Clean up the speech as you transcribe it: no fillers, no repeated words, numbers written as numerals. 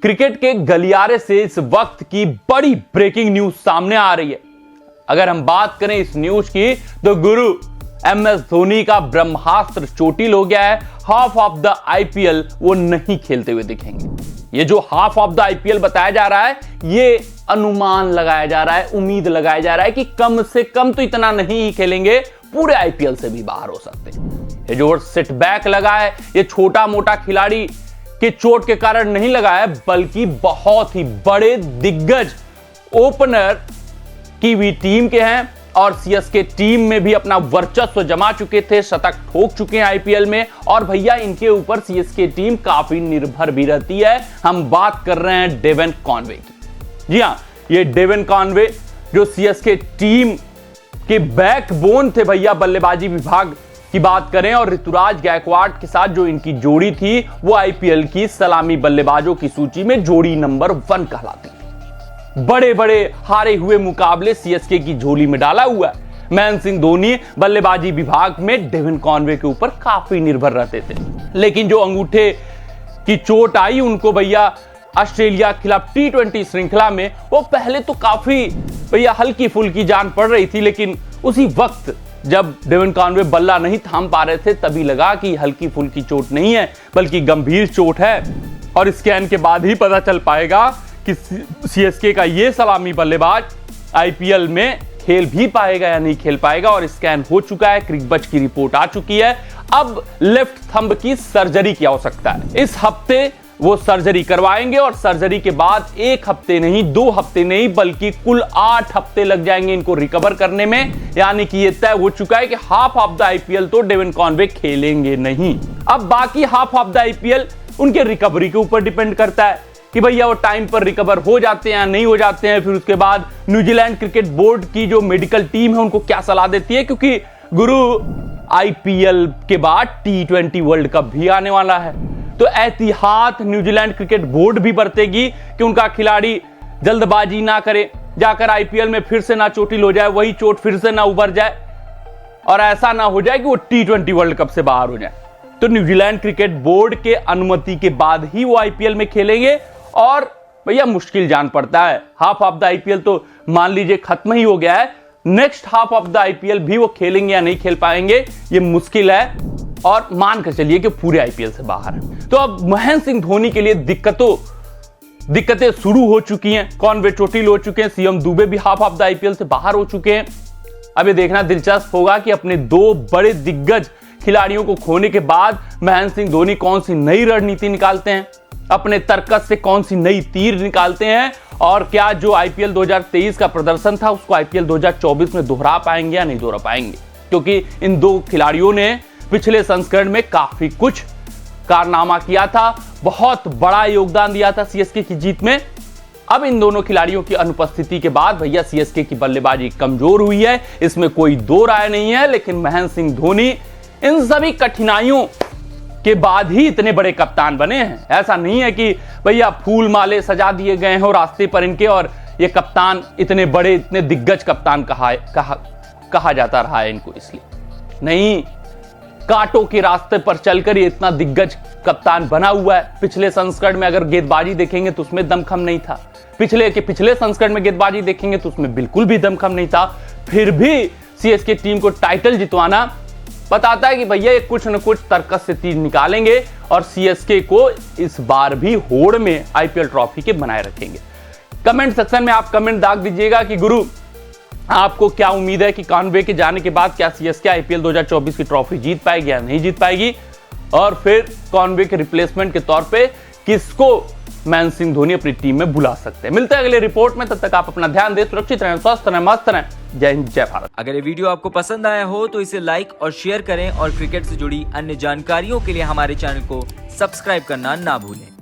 Cricket के गलियारे से इस वक्त की बड़ी ब्रेकिंग न्यूज सामने आ रही है। अगर हम बात करें इस न्यूज की तो गुरु MS धोनी का ब्रह्मास्त्र चोटिल हो गया है। हाफ ऑफ द IPL वो नहीं खेलते हुए दिखेंगे। ये जो हाफ ऑफ द IPL बताया जा रहा है, ये अनुमान लगाया जा रहा है, उम्मीद लगाया जा रहा है कि कम से कम तो इतना नहीं ही खेलेंगे, पूरे IPL से भी बाहर हो सकते हैं। ये जो सेटबैक लगा है, ये छोटा मोटा खिलाड़ी के चोट के कारण नहीं लगा है, बल्कि बहुत ही बड़े दिग्गज ओपनर की भी टीम के हैं और CSK टीम में भी अपना वर्चस्व जमा चुके थे, शतक ठोक चुके हैं IPL में। और भैया इनके ऊपर CSK टीम काफी निर्भर भी रहती है। हम बात कर रहे हैं डेवन कॉनवे की। जी हां, ये डेवन कॉनवे जो CSK टीम के बैकबोन थे भैया बल्लेबाजी विभाग की बात करें, और ऋतुराज गायकवाड़ के साथ जो इनकी जोड़ी थी वो IPL की सलामी बल्लेबाजों की सूची में जोड़ी नंबर 1 कहलाती थी। बड़े बड़े हारे हुए मुकाबले CSK की झोली में डाला हुआ है। महेंद्र सिंह धोनी बल्लेबाजी विभाग में डेवन कॉनवे के ऊपर काफी निर्भर रहते थे, लेकिन जो अंगूठे की चोट आई उनको भैया ऑस्ट्रेलिया के खिलाफ T20 श्रृंखला में, वो पहले तो काफी भैया हल्की फुल्की जान पड़ रही थी, लेकिन उसी वक्त जब डेवन कॉनवे बल्ला नहीं थाम पा रहे थे तभी लगा कि हल्की फुल्की चोट नहीं है बल्कि गंभीर चोट है। और स्कैन के बाद ही पता चल पाएगा कि CSK का ये सलामी बल्लेबाज IPL में खेल भी पाएगा या नहीं खेल पाएगा। और स्कैन हो चुका है, क्रिकबज की रिपोर्ट आ चुकी है। अब लेफ्ट थंब की सर्जरी की आवश्यकता है। इस हफ्ते वो सर्जरी करवाएंगे और सर्जरी के बाद 1 हफ्ते नहीं, 2 हफ्ते नहीं, बल्कि कुल 8 हफ्ते लग जाएंगे इनको रिकवर करने में। यानी कि ये तय हो चुका है कि हाफ ऑफ द IPL तो डेवन कॉनवे खेलेंगे नहीं। अब बाकी हाफ ऑफ द IPL उनके रिकवरी के ऊपर डिपेंड करता है कि भैया वो टाइम पर रिकवर हो जाते हैं या नहीं हो जाते हैं। फिर उसके बाद न्यूजीलैंड क्रिकेट बोर्ड की जो मेडिकल टीम है उनको क्या सलाह देती है, क्योंकि गुरु IPL के बाद T20 वर्ल्ड कप भी आने वाला है। तो एहतियात न्यूजीलैंड क्रिकेट बोर्ड भी बरतेगी कि उनका खिलाड़ी जल्दबाजी ना करे, जाकर IPL में फिर से ना चोटिल हो जाए, वही चोट फिर से ना उभर जाए और ऐसा ना हो जाए कि वो T20 वर्ल्ड कप से बाहर हो जाए। तो न्यूजीलैंड क्रिकेट बोर्ड के अनुमति के बाद ही वो IPL में खेलेंगे। और भैया मुश्किल जान पड़ता है, हाफ ऑफ द IPL तो मान लीजिए खत्म ही हो गया है, next half of the IPL भी वो खेलेंगे या नहीं खेल पाएंगे ये मुश्किल है। और मान कर चलिए कि पूरे IPL से बाहर है। तो अब महेंद्र सिंह धोनी के लिए दिक्कतें शुरू हो चुकी हैं। कॉनवे चोटिल हो चुके हैं, CM दुबे भी हाफ ऑफ द IPL से बाहर हो चुके हैं। अब ये देखना दिलचस्प होगा कि अपने 2 बड़े दिग्गज खिलाड़ियों को खोने के बाद महेंद्र सिंह धोनी कौन सी नई रणनीति निकालते हैं, अपने तर्कस से कौन सी नई तीर निकालते हैं, और क्या जो IPL 2023 का प्रदर्शन था उसको IPL 2024 में दोहरा पाएंगे या नहीं दोहरा पाएंगे। क्योंकि इन 2 खिलाड़ियों ने पिछले संस्करण में काफी कुछ कारनामा किया था, बहुत बड़ा योगदान दिया था CSK की जीत में। अब इन दोनों खिलाड़ियों की अनुपस्थिति के बाद भैया CSK की बल्लेबाजी कमजोर हुई है, इसमें कोई दो राय नहीं है। लेकिन महेंद्र सिंह धोनी इन सभी कठिनाइयों के बाद ही इतने बड़े कप्तान बने हैं। ऐसा नहीं है कि भैया फूल माले सजा दिए गए हैं रास्ते पर इनके और ये कप्तान इतने बड़े, इतने दिग्गज कप्तान कहा जाता रहा है इनको, इसलिए नहीं, कांटों के रास्ते पर चलकर ये इतना दिग्गज कप्तान बना हुआ है। पिछले संस्करण में अगर गेंदबाजी देखेंगे तो उसमें दमखम नहीं था, पिछले संस्करण में गेंदबाजी देखेंगे तो उसमें बिल्कुल भी दमखम नहीं था। फिर भी CSK टीम को टाइटल जितवाना बताता है कि भैया ये कुछ न कुछ तर्कस से तीर निकालेंगे और CSK को इस बार भी होड़ में IPL ट्रॉफी के बनाए रखेंगे। कमेंट सेक्शन में आप कमेंट दाग दीजिएगा कि गुरु आपको क्या उम्मीद है कि कॉनवे के जाने के बाद क्या CSK IPL 2024 की ट्रॉफी जीत पाएगी या नहीं जीत पाएगी, और फिर कॉनवे के रिप्लेसमेंट के तौर पे किसको महेंद्र सिंह धोनी अपनी टीम में बुला सकते हैं। मिलते हैं अगले रिपोर्ट में, तब तक आप अपना ध्यान दें, सुरक्षित रहें, स्वस्थ रहें, मस्त रहें। जय हिंद, जय भारत। अगर ये वीडियो आपको पसंद आया हो तो इसे लाइक और शेयर करें और क्रिकेट से जुड़ी अन्य जानकारियों के लिए हमारे चैनल को सब्सक्राइब करना ना भूलें।